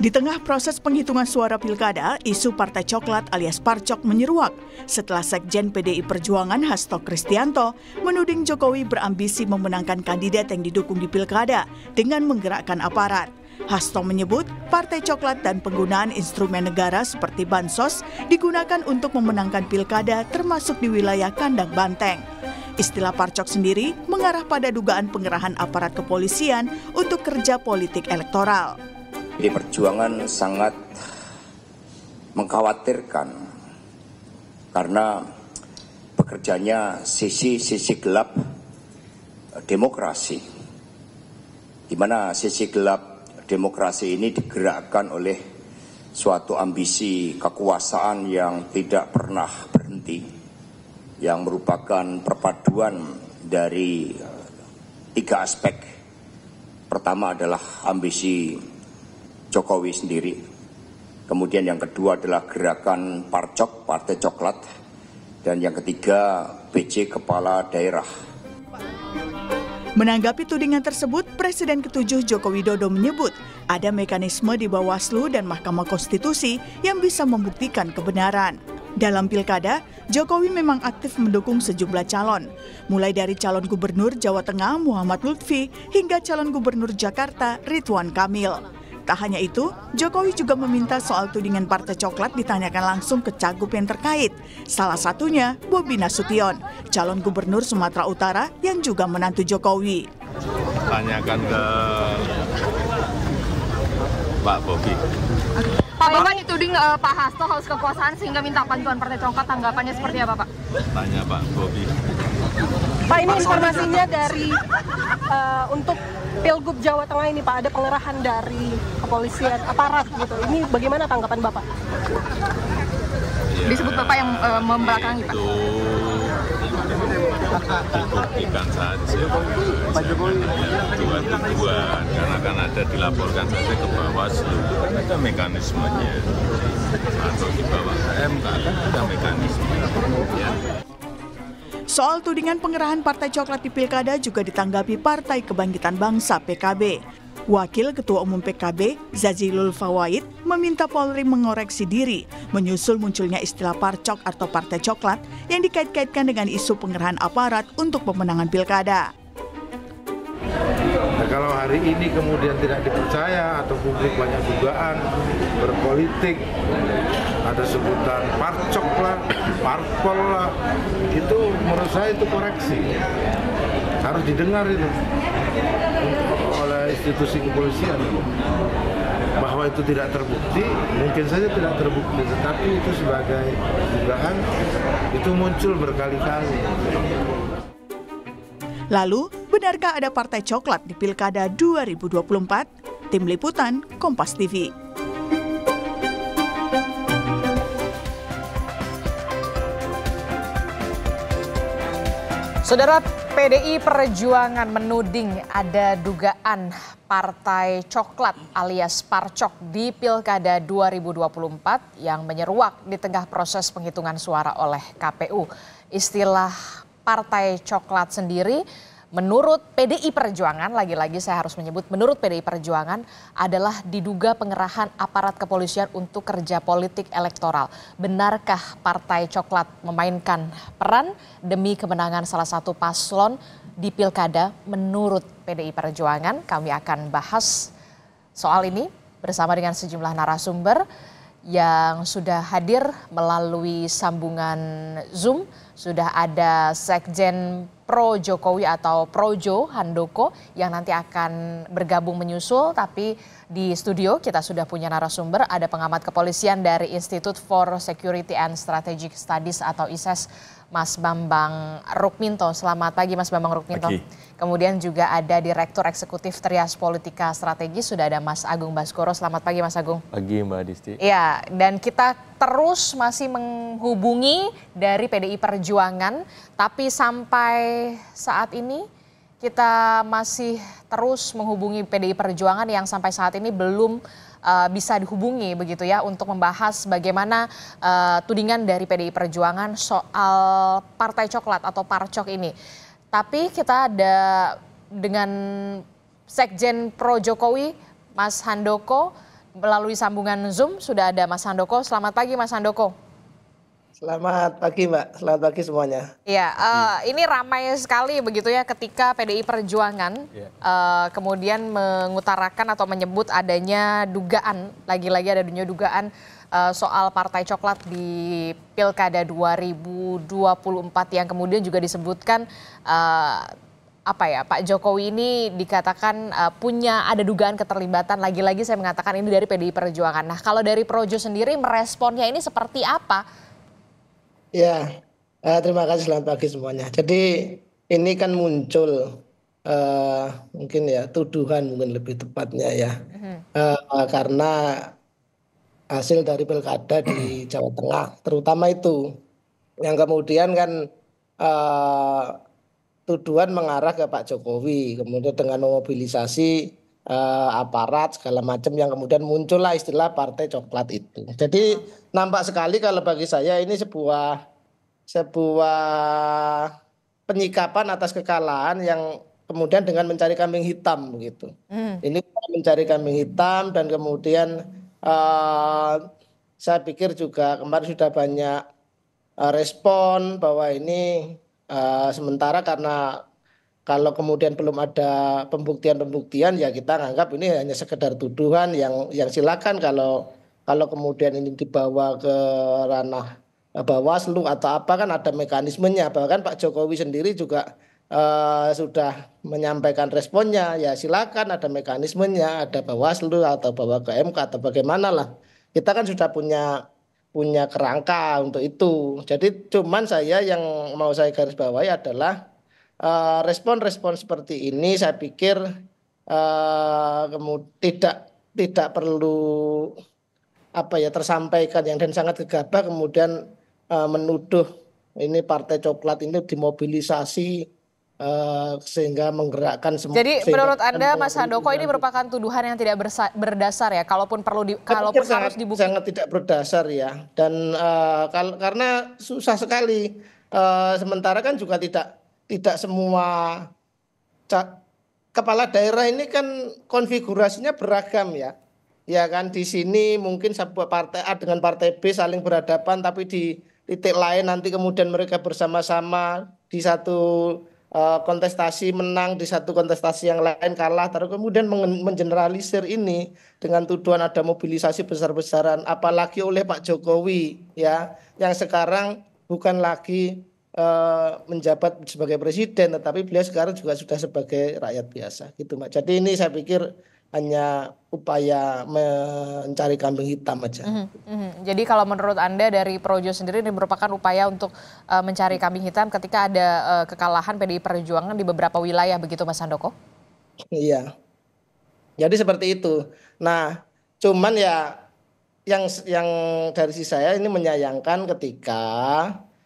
Di tengah proses penghitungan suara pilkada, isu Partai Coklat alias Parcok menyeruak setelah Sekjen PDI Perjuangan Hasto Kristianto menuding Jokowi berambisi memenangkan kandidat yang didukung di pilkada dengan menggerakkan aparat. Hasto menyebut Partai Coklat dan penggunaan instrumen negara seperti bansos digunakan untuk memenangkan pilkada termasuk di wilayah Kandang Banteng. Istilah Parcok sendiri mengarah pada dugaan pengerahan aparat kepolisian untuk kerja politik elektoral. PDI Perjuangan sangat mengkhawatirkan karena bekerjanya sisi-sisi gelap demokrasi, di mana sisi gelap demokrasi ini digerakkan oleh suatu ambisi kekuasaan yang tidak pernah berhenti, yang merupakan perpaduan dari tiga aspek. Pertama adalah ambisi Jokowi sendiri, kemudian yang kedua adalah gerakan Parcok, Partai Coklat, dan yang ketiga PJ Kepala Daerah. Menanggapi tudingan tersebut, Presiden ke-7 Joko Widodo menyebut ada mekanisme di Bawaslu dan Mahkamah Konstitusi yang bisa membuktikan kebenaran. Dalam pilkada, Jokowi memang aktif mendukung sejumlah calon, mulai dari calon gubernur Jawa Tengah Muhammad Lutfi hingga calon gubernur Jakarta Ridwan Kamil. Tak hanya itu, Jokowi juga meminta soal tudingan Partai Coklat ditanyakan langsung ke cagup yang terkait. Salah satunya Bobi Nasution, calon gubernur Sumatera Utara yang juga menantu Jokowi. Tanyakan ke Pak Bobi. Pak, Bapak dituding Pak Hasto haus kekuasaan sehingga minta bantuan Partai Coklat, tanggapannya seperti apa, Pak? Tanya Pak Bobi. Pak, ini informasinya dari untuk Pilgub Jawa Tengah ini, Pak, ada pengerahan dari kepolisian, aparat gitu. Ini bagaimana tanggapan Bapak? Ya, disebut Bapak yang membelakangi, Pak. Itu dibuktikan saja. Pak Jokowi tujuan karena kan ada dilaporkan saja ke Bawaslu, kan ada mekanismenya. Atau di bawah MK kan ada mekanisme. Ya. Soal tudingan pengerahan Partai Coklat di pilkada juga ditanggapi Partai Kebangkitan Bangsa (PKB). Wakil Ketua Umum PKB, Zazilul Fawait, meminta Polri mengoreksi diri menyusul munculnya istilah Parcok atau Partai Coklat yang dikait-kaitkan dengan isu pengerahan aparat untuk pemenangan pilkada. Nah, kalau hari ini kemudian tidak dipercaya atau publik banyak dugaan berpolitik, ada sebutan Parcok lah, Parpol lah, itu menurut saya itu koreksi. Harus didengar itu oleh institusi kepolisian. Bahwa itu tidak terbukti, mungkin saja tidak terbukti, tetapi itu sebagai dugaan, itu muncul berkali-kali. Lalu, benarkah ada Partai Coklat di Pilkada 2024? Tim Liputan, Kompas TV. Saudara, PDI Perjuangan menuding ada dugaan Partai Coklat alias Parcok di Pilkada 2024 yang menyeruak di tengah proses penghitungan suara oleh KPU. Istilah Partai Coklat sendiri menurut PDI Perjuangan, lagi-lagi saya harus menyebut menurut PDI Perjuangan adalah diduga pengerahan aparat kepolisian untuk kerja politik elektoral. Benarkah Partai Coklat memainkan peran demi kemenangan salah satu paslon di Pilkada menurut PDI Perjuangan? Kami akan bahas soal ini bersama dengan sejumlah narasumber yang sudah hadir melalui sambungan Zoom. Sudah ada Sekjen Pro Jokowi atau Projo Handoko yang nanti akan bergabung menyusul. Tapi di studio kita sudah punya narasumber, ada pengamat kepolisian dari Institute for Security and Strategic Studies atau ISES, Mas Bambang Rukminto. Selamat pagi Mas Bambang Rukminto. Pagi. Kemudian juga ada Direktur Eksekutif Trias Politika Strategis, sudah ada Mas Agung Baskoro. Selamat pagi Mas Agung. Pagi Mbak Disti. Ya, dan kita terus masih menghubungi dari PDI Perjuangan, tapi sampai saat ini kita masih terus menghubungi PDI Perjuangan yang sampai saat ini belum bisa dihubungi begitu ya untuk membahas bagaimana tudingan dari PDI Perjuangan soal Partai Coklat atau Parcok ini. Tapi kita ada dengan Sekjen Pro Jokowi, Mas Handoko, melalui sambungan Zoom sudah ada Mas Handoko. Selamat pagi Mas Handoko. Selamat pagi Mbak, selamat pagi semuanya. Ya, ini ramai sekali begitu ya ketika PDI Perjuangan kemudian mengutarakan atau menyebut adanya dugaan, lagi-lagi ada dugaan soal Partai Coklat di Pilkada 2024 yang kemudian juga disebutkan Pak Jokowi ini dikatakan ada dugaan keterlibatan, lagi-lagi saya mengatakan ini dari PDI Perjuangan. Nah, kalau dari Projo sendiri meresponnya ini seperti apa? Ya, terima kasih, selamat pagi semuanya. Jadi ini kan muncul mungkin ya tuduhan mungkin lebih tepatnya ya, karena hasil dari pilkada di Jawa Tengah terutama itu yang kemudian kan tuduhan mengarah ke Pak Jokowi, kemudian dengan memobilisasi aparat segala macam yang kemudian muncullah istilah Partai Coklat itu. Jadi nampak sekali kalau bagi saya ini sebuah penyikapan atas kekalahan yang kemudian dengan mencari kambing hitam begitu. Ini mencari kambing hitam dan kemudian saya pikir juga kemarin sudah banyak respon bahwa ini sementara karena kalau kemudian belum ada pembuktian ya kita anggap ini hanya sekedar tuduhan yang silakan kalau kemudian ini dibawa ke ranah Bawaslu atau apa kan ada mekanismenya. Bahkan Pak Jokowi sendiri juga sudah menyampaikan responnya, ya silakan ada mekanismenya, ada Bawaslu atau bawa ke MK atau bagaimana lah. Kita kan sudah punya kerangka untuk itu. Jadi cuman saya yang mau saya garis bawahi adalah respon-respon seperti ini saya pikir tidak perlu tersampaikan dan sangat gegabah kemudian menuduh ini Partai Coklat ini dimobilisasi sehingga menggerakkan semua. Jadi menurut Anda Mas Handoko ini merupakan tuduhan yang tidak berdasar ya, kalaupun harus dibuktikan. Sangat tidak berdasar ya, dan karena susah sekali. Sementara kan juga tidak semua kepala daerah ini kan konfigurasinya beragam ya. Ya kan di sini mungkin sebuah partai A dengan partai B saling berhadapan, tapi di titik lain nanti kemudian mereka bersama-sama di satu kontestasi menang, di satu kontestasi yang lain kalah, terus kemudian mengeneralisir ini dengan tuduhan ada mobilisasi besar-besaran, apalagi oleh Pak Jokowi ya, yang sekarang bukan lagi menjabat sebagai presiden, tetapi beliau sekarang juga sudah sebagai rakyat biasa gitu Mbak. Jadi ini saya pikir hanya upaya mencari kambing hitam aja. Jadi kalau menurut Anda dari Projo sendiri ini merupakan upaya untuk mencari kambing hitam ketika ada kekalahan PDI Perjuangan di beberapa wilayah begitu Mas Handoko? Iya. Jadi seperti itu. Nah, cuman ya yang dari sisi saya ini menyayangkan ketika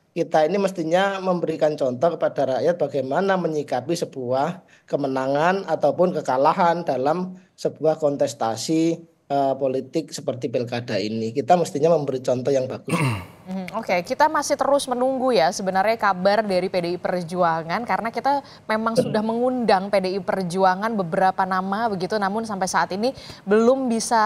kita ini mestinya memberikan contoh kepada rakyat bagaimana menyikapi sebuah kemenangan ataupun kekalahan dalam sebuah kontestasi politik seperti pilkada ini. Kita mestinya memberi contoh yang bagus. Oke, kita masih terus menunggu ya sebenarnya kabar dari PDI Perjuangan karena kita memang sudah mengundang PDI Perjuangan beberapa nama begitu, namun sampai saat ini belum bisa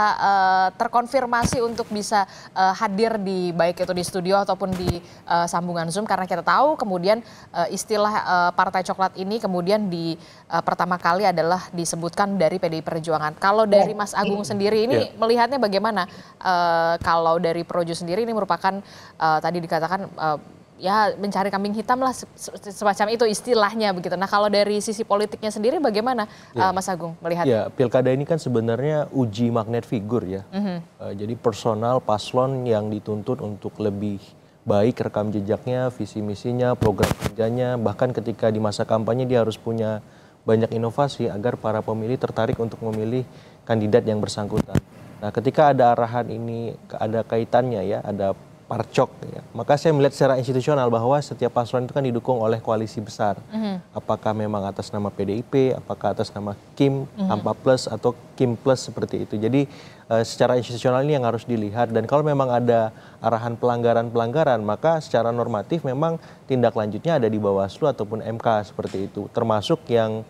terkonfirmasi untuk bisa hadir di baik itu di studio ataupun di sambungan Zoom karena kita tahu kemudian istilah Partai Coklat ini kemudian pertama kali adalah disebutkan dari PDI Perjuangan. Kalau dari Mas Agung sendiri ini melihatnya bagaimana? Kalau dari Projo sendiri ini merupakan tadi dikatakan ya mencari kambing hitam lah semacam itu istilahnya begitu. Nah kalau dari sisi politiknya sendiri bagaimana Mas Agung melihat? Ya pilkada ini kan sebenarnya uji magnet figur ya. Jadi personal paslon yang dituntut untuk lebih baik rekam jejaknya, visi misinya, program kerjanya, bahkan ketika di masa kampanye dia harus punya banyak inovasi agar para pemilih tertarik untuk memilih kandidat yang bersangkutan. Nah ketika ada arahan ini ada kaitannya ya, ada parcok ya, maka saya melihat secara institusional bahwa setiap paslon itu kan didukung oleh koalisi besar. Apakah memang atas nama PDIP, apakah atas nama Kim tanpa plus atau Kim plus seperti itu. Jadi secara institusional ini yang harus dilihat, dan kalau memang ada arahan pelanggaran-pelanggaran maka secara normatif memang tindak lanjutnya ada di Bawaslu ataupun MK seperti itu, termasuk yang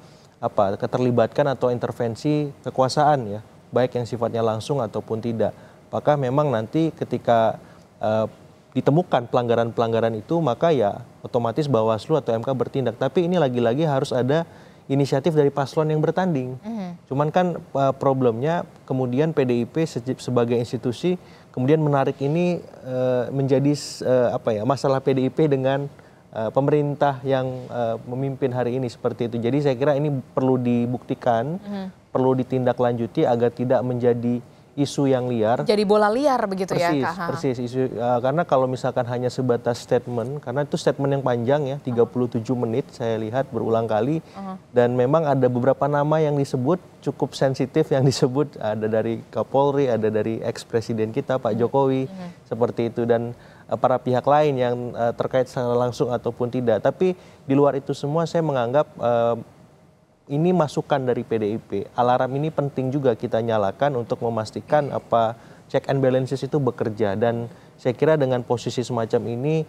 keterlibatkan atau intervensi kekuasaan ya. baik yang sifatnya langsung ataupun tidak. Apakah memang nanti ketika ditemukan pelanggaran-pelanggaran itu, maka ya otomatis Bawaslu atau MK bertindak. Tapi ini lagi-lagi harus ada inisiatif dari paslon yang bertanding. Cuman kan problemnya kemudian PDIP sebagai institusi kemudian menarik ini menjadi masalah PDIP dengan pemerintah yang memimpin hari ini seperti itu. Jadi saya kira ini perlu dibuktikan, perlu ditindaklanjuti agar tidak menjadi isu yang liar. Jadi bola liar begitu ya, Kak? Persis. Karena kalau misalkan hanya sebatas statement, karena itu statement yang panjang ya, 37 menit saya lihat berulang kali. Dan memang ada beberapa nama yang disebut cukup sensitif yang disebut, ada dari Kapolri, ada dari ex-presiden kita Pak Jokowi, seperti itu. Dan para pihak lain yang terkait secara langsung ataupun tidak. Tapi di luar itu semua saya menganggap ini masukan dari PDIP. Alarm ini penting juga kita nyalakan untuk memastikan apa check and balances itu bekerja. Dan saya kira dengan posisi semacam ini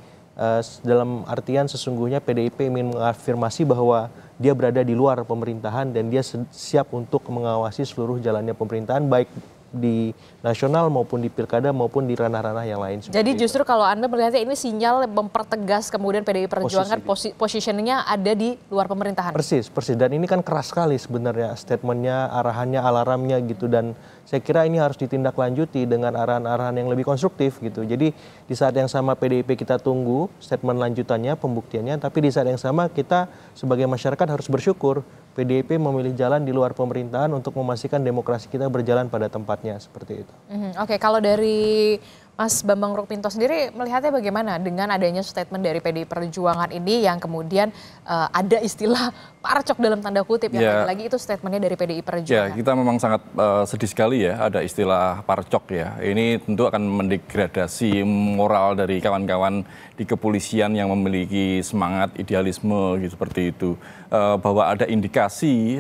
dalam artian sesungguhnya PDIP ingin mengafirmasi bahwa dia berada di luar pemerintahan dan dia siap untuk mengawasi seluruh jalannya pemerintahan baik di nasional maupun di pilkada maupun di ranah-ranah yang lain. Jadi justru kalau Anda melihatnya ini sinyal mempertegas kemudian PDI Perjuangan positioningnya ada di luar pemerintahan. Persis. Dan ini kan keras sekali sebenarnya statementnya, arahannya, alarmnya gitu. Dan saya kira ini harus ditindaklanjuti dengan arahan-arahan yang lebih konstruktif gitu. Jadi di saat yang sama PDIP kita tunggu statement lanjutannya, pembuktiannya. Tapi di saat yang sama kita sebagai masyarakat harus bersyukur PDIP memilih jalan di luar pemerintahan untuk memastikan demokrasi kita berjalan pada tempatnya seperti itu. Oke, kalau dari Mas Bambang Rukminto sendiri melihatnya bagaimana dengan adanya statement dari PDI Perjuangan ini yang kemudian ada istilah parcok dalam tanda kutip yang lagi-lagi itu statementnya dari PDI Perjuangan. Ya, kita memang sangat sedih sekali ya ada istilah parcok ya. Ini tentu akan mendegradasi moral dari kawan-kawan di kepolisian yang memiliki semangat idealisme gitu, seperti itu. Bahwa ada indikasi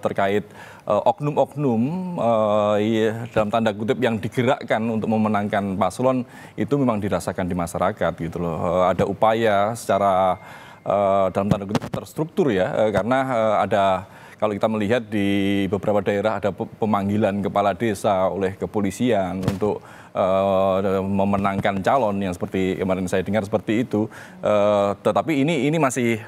terkait oknum-oknum dalam tanda kutip yang digerakkan untuk memenangkan paslon itu memang dirasakan di masyarakat gitu loh. Ada upaya secara dalam tanda kutip terstruktur ya, karena ada kalau kita melihat di beberapa daerah ada pemanggilan kepala desa oleh kepolisian untuk memenangkan calon yang seperti kemarin saya dengar seperti itu. Tetapi ini masih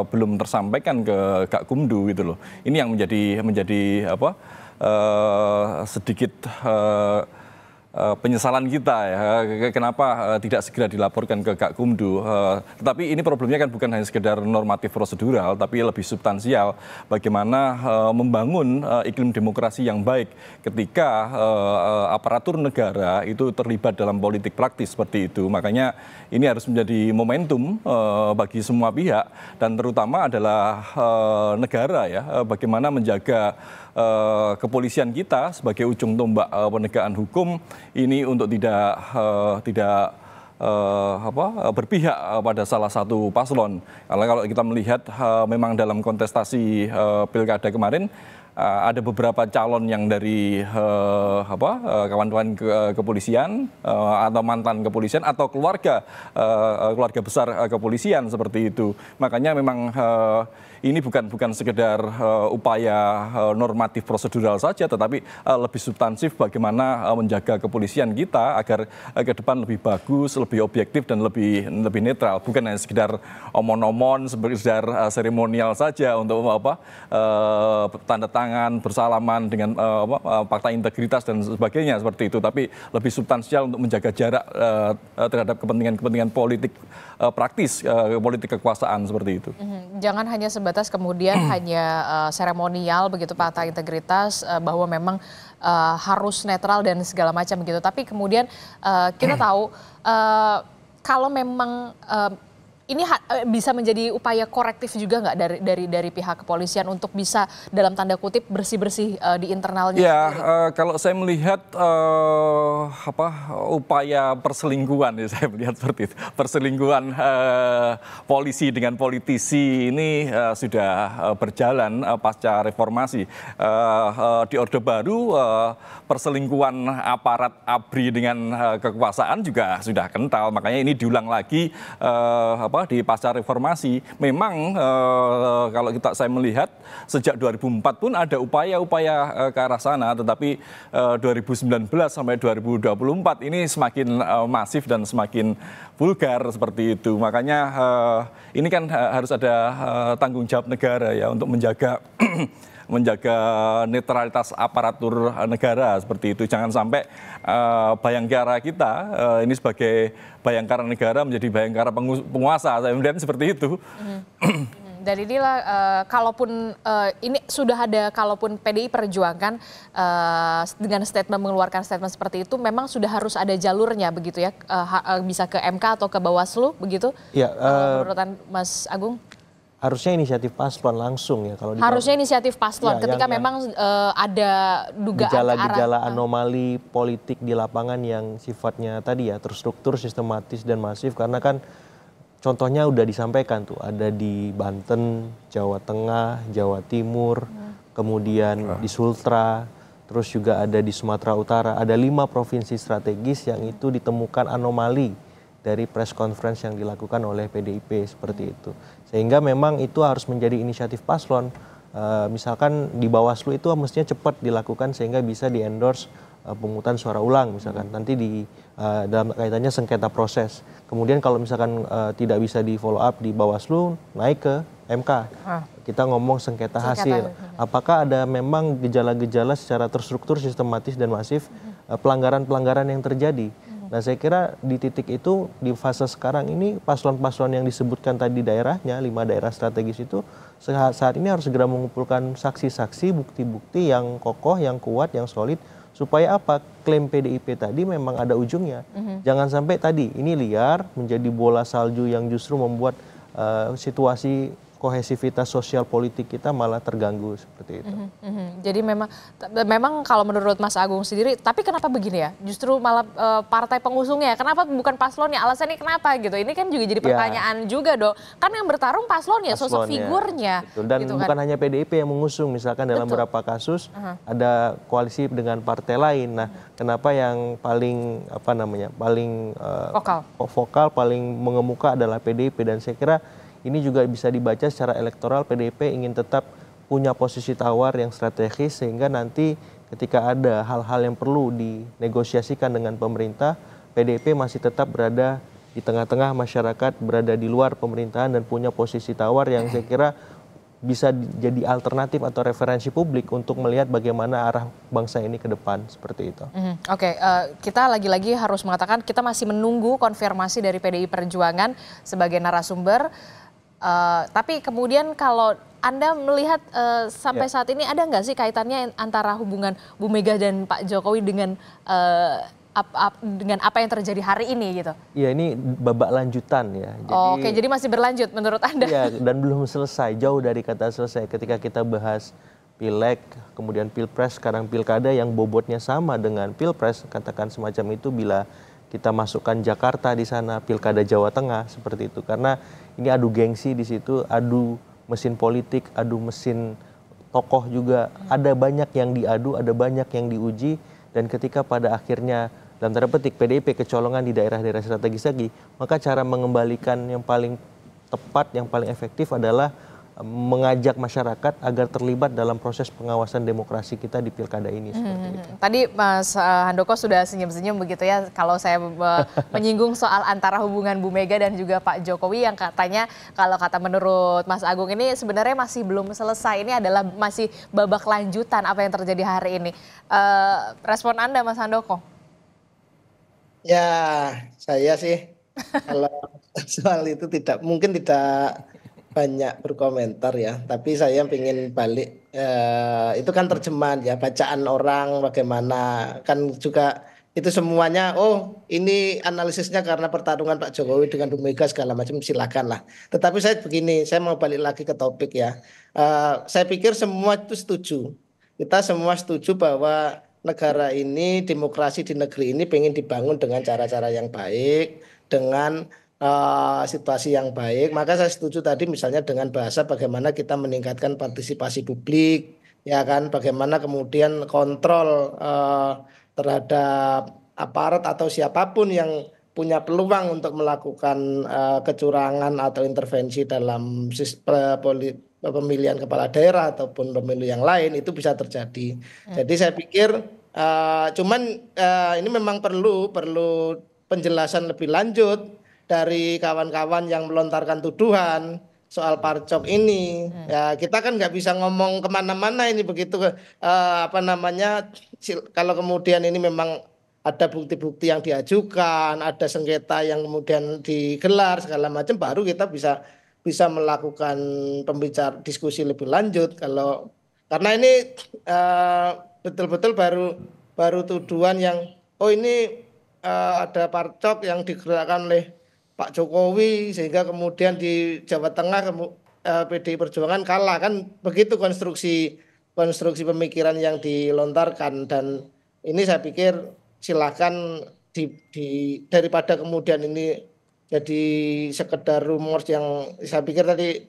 belum tersampaikan ke Gakumdu gitu loh. Ini yang menjadi sedikit penyesalan kita ya, kenapa tidak segera dilaporkan ke Gakumdu. Tetapi ini problemnya kan bukan hanya sekedar normatif prosedural, tapi lebih substansial. Bagaimana membangun iklim demokrasi yang baik ketika aparatur negara itu terlibat dalam politik praktis seperti itu. Makanya ini harus menjadi momentum bagi semua pihak dan terutama adalah negara ya, bagaimana menjaga kepolisian kita sebagai ujung tombak penegakan hukum ini untuk tidak berpihak pada salah satu paslon. Karena kalau kita melihat memang dalam kontestasi pilkada kemarin ada beberapa calon yang dari kawan-kawan kepolisian atau mantan kepolisian atau keluarga besar kepolisian seperti itu. Makanya memang ini bukan sekedar upaya normatif prosedural saja, tetapi lebih substansif bagaimana menjaga kepolisian kita agar ke depan lebih bagus, lebih objektif dan lebih netral, bukan hanya sekedar omon-omon, sekedar seremonial saja untuk tanda tangan bersalaman dengan fakta integritas dan sebagainya seperti itu, tapi lebih substansial untuk menjaga jarak terhadap kepentingan politik praktis, politik kekuasaan seperti itu. Jangan hanya sebatas kemudian hanya seremonial begitu fakta integritas bahwa memang harus netral dan segala macam begitu. Tapi kemudian kita tahu kalau memang ini bisa menjadi upaya korektif juga nggak dari pihak kepolisian untuk bisa dalam tanda kutip bersih-bersih di internalnya? Ya, kalau saya melihat upaya perselingkuhan, ya saya melihat seperti itu. Perselingkuhan polisi dengan politisi ini sudah berjalan pasca reformasi. Di Orde Baru perselingkuhan aparat ABRI dengan kekuasaan juga sudah kental. Makanya ini diulang lagi di pasca reformasi memang kalau saya melihat sejak 2004 pun ada upaya-upaya ke arah sana, tetapi 2019 sampai 2024 ini semakin masif dan semakin vulgar seperti itu. Makanya ini kan harus ada tanggung jawab negara ya untuk menjaga menjaga netralitas aparatur negara seperti itu. Jangan sampai Bayangkara kita ini sebagai Bayangkara negara menjadi Bayangkara penguasa. Saya melihat seperti itu. Dan inilah kalaupun ini sudah ada, kalaupun PDI perjuangkan dengan mengeluarkan statement seperti itu, memang sudah harus ada jalurnya begitu ya, bisa ke MK atau ke Bawaslu begitu? Ya, menurut Mas Agung? Harusnya inisiatif paslon langsung ya kalau harusnya inisiatif paslon ya, ketika memang ada dugaan gejala-gejala anomali politik di lapangan yang sifatnya tadi ya terstruktur, sistematis dan masif, karena kan contohnya udah disampaikan tuh, ada di Banten, Jawa Tengah, Jawa Timur, kemudian di Sultra, terus juga ada di Sumatera Utara. Ada 5 provinsi strategis yang itu ditemukan anomali dari press conference yang dilakukan oleh PDIP seperti itu. Sehingga memang itu harus menjadi inisiatif paslon. Misalkan di Bawaslu itu mestinya cepat dilakukan sehingga bisa di-endorse pemungutan suara ulang misalkan. Nanti dalam kaitannya sengketa proses. Kemudian kalau misalkan tidak bisa di follow up di Bawaslu, naik ke MK. Kita ngomong sengketa hasil. Apakah ada memang gejala-gejala secara terstruktur, sistematis dan masif pelanggaran-pelanggaran yang terjadi? Nah, saya kira di titik itu, di fase sekarang ini, paslon-paslon yang disebutkan tadi daerahnya, 5 daerah strategis itu, saat ini harus segera mengumpulkan saksi-saksi, bukti-bukti yang kokoh, yang kuat, yang solid, supaya apa? Klaim PDIP tadi memang ada ujungnya. Jangan sampai tadi, ini liar, menjadi bola salju yang justru membuat situasi kohesivitas sosial politik kita malah terganggu seperti itu. Jadi memang kalau menurut Mas Agung sendiri, tapi kenapa begini ya? Justru malah partai pengusungnya, kenapa bukan paslonnya? Alasannya kenapa gitu? Ini kan juga jadi pertanyaan juga dong. Kan yang bertarung paslonnya, sosok figurnya. Betul. Dan gitu bukan hanya PDIP yang mengusung, misalkan dalam beberapa kasus ada koalisi dengan partai lain. Nah, kenapa yang paling paling vokal, paling mengemuka adalah PDIP, dan saya kira ini juga bisa dibaca secara elektoral. PDIP ingin tetap punya posisi tawar yang strategis sehingga nanti ketika ada hal-hal yang perlu dinegosiasikan dengan pemerintah, PDIP masih tetap berada di tengah-tengah masyarakat, berada di luar pemerintahan dan punya posisi tawar yang saya kira bisa jadi alternatif atau referensi publik untuk melihat bagaimana arah bangsa ini ke depan seperti itu. Oke, kita lagi-lagi harus mengatakan kita masih menunggu konfirmasi dari PDI Perjuangan sebagai narasumber. Tapi kemudian kalau Anda melihat sampai saat ini ada nggak sih kaitannya antara hubungan Bu Mega dan Pak Jokowi dengan apa yang terjadi hari ini gitu? Iya, ini babak lanjutan ya. Jadi, jadi masih berlanjut menurut Anda? Iya, dan belum selesai, jauh dari kata selesai. Ketika kita bahas Pileg, kemudian Pilpres, sekarang Pilkada yang bobotnya sama dengan Pilpres, katakan semacam itu bila kita masukkan Jakarta di sana, Pilkada Jawa Tengah seperti itu. Karena ini adu gengsi di situ, adu mesin politik, adu mesin tokoh juga. Ada banyak yang diadu, ada banyak yang diuji. Dan ketika pada akhirnya dalam tanda petik PDIP kecolongan di daerah-daerah strategis lagi, maka cara mengembalikan yang paling tepat, yang paling efektif adalah mengajak masyarakat agar terlibat dalam proses pengawasan demokrasi kita di pilkada ini seperti itu. Tadi Mas Handoko sudah senyum-senyum begitu ya kalau saya menyinggung soal antara hubungan Bu Mega dan juga Pak Jokowi yang katanya kalau kata menurut Mas Agung ini sebenarnya masih belum selesai, ini adalah masih babak lanjutan apa yang terjadi hari ini. Respon Anda Mas Handoko? Ya, saya sih kalau soal itu tidak banyak berkomentar ya, tapi saya ingin balik, itu kan terjemahan ya, bacaan orang bagaimana, kan juga itu semuanya, oh ini analisisnya karena pertarungan Pak Jokowi dengan Bu Mega segala macam, silakan lah. Tetapi saya begini, saya mau balik lagi ke topik ya, saya pikir semua itu setuju, kita semua setuju bahwa negara ini, demokrasi di negeri ini pengen dibangun dengan cara-cara yang baik, dengan situasi yang baik. Maka saya setuju tadi misalnya dengan bahasa bagaimana kita meningkatkan partisipasi publik, ya kan, bagaimana kemudian kontrol terhadap aparat atau siapapun yang punya peluang untuk melakukan kecurangan atau intervensi dalam pemilihan kepala daerah ataupun pemilu yang lain itu bisa terjadi. Jadi saya pikir cuman ini memang perlu penjelasan lebih lanjut dari kawan-kawan yang melontarkan tuduhan soal parcok ini. Ya kita kan nggak bisa ngomong kemana-mana ini begitu kalau kemudian ini memang ada bukti-bukti yang diajukan, ada sengketa yang kemudian digelar segala macam, baru kita bisa melakukan diskusi lebih lanjut. Karena ini betul-betul baru tuduhan yang ini ada parcok yang digerakkan oleh Pak Jokowi sehingga kemudian di Jawa Tengah PDI Perjuangan kalah, kan begitu konstruksi pemikiran yang dilontarkan. Dan ini saya pikir silakan daripada kemudian ini jadi sekedar rumors yang saya pikir tadi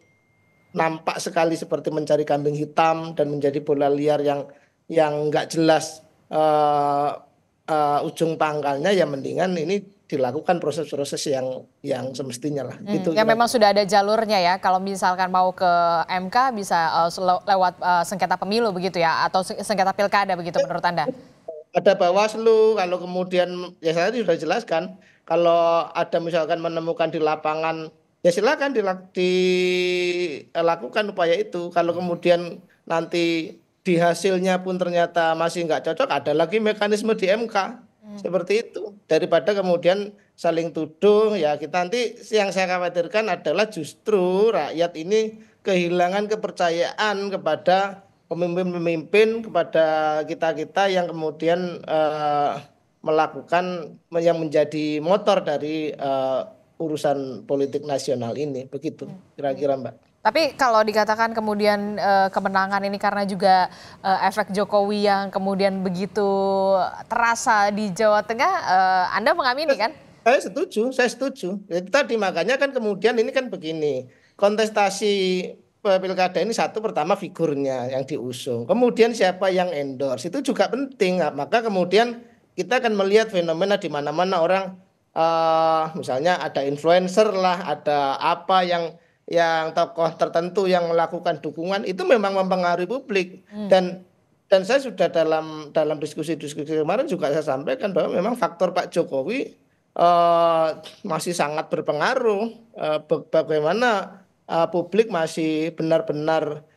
nampak sekali seperti mencari kambing hitam dan menjadi bola liar yang nggak jelas ujung pangkalnya, ya mendingan ini dilakukan proses-proses yang semestinya lah. Gitu, yang memang sudah ada jalurnya ya. Kalau misalkan mau ke MK bisa lewat sengketa pemilu begitu ya, atau sengketa pilkada begitu menurut Anda? Ada Bawaslu, kalau kemudian ya saya sudah jelaskan, kalau ada misalkan menemukan di lapangan ya silakan dilakukan upaya itu. Kalau kemudian nanti di hasilnya pun ternyata masih nggak cocok, ada lagi mekanisme di MK. Seperti itu. Daripada kemudian saling tuduh, ya kita nanti yang saya khawatirkan adalah justru rakyat ini kehilangan kepercayaan kepada pemimpin-pemimpin, kepada kita-kita yang kemudian melakukan yang menjadi motor dari urusan politik nasional ini. Begitu kira-kira Mbak. Tapi kalau dikatakan kemudian kemenangan ini karena juga efek Jokowi yang kemudian begitu terasa di Jawa Tengah, Anda mengamini kan? Saya setuju. Itu tadi makanya kan kemudian ini kan begini, kontestasi pilkada ini satu, pertama figurnya yang diusung, kemudian siapa yang endorse itu juga penting. Maka kemudian kita akan melihat fenomena di mana-mana orang misalnya ada influencer lah, ada apa yang tokoh tertentu yang melakukan dukungan itu memang mempengaruhi publik. Dan saya sudah dalam diskusi-diskusi kemarin juga saya sampaikan bahwa memang faktor Pak Jokowi masih sangat berpengaruh, bagaimana publik masih benar-benar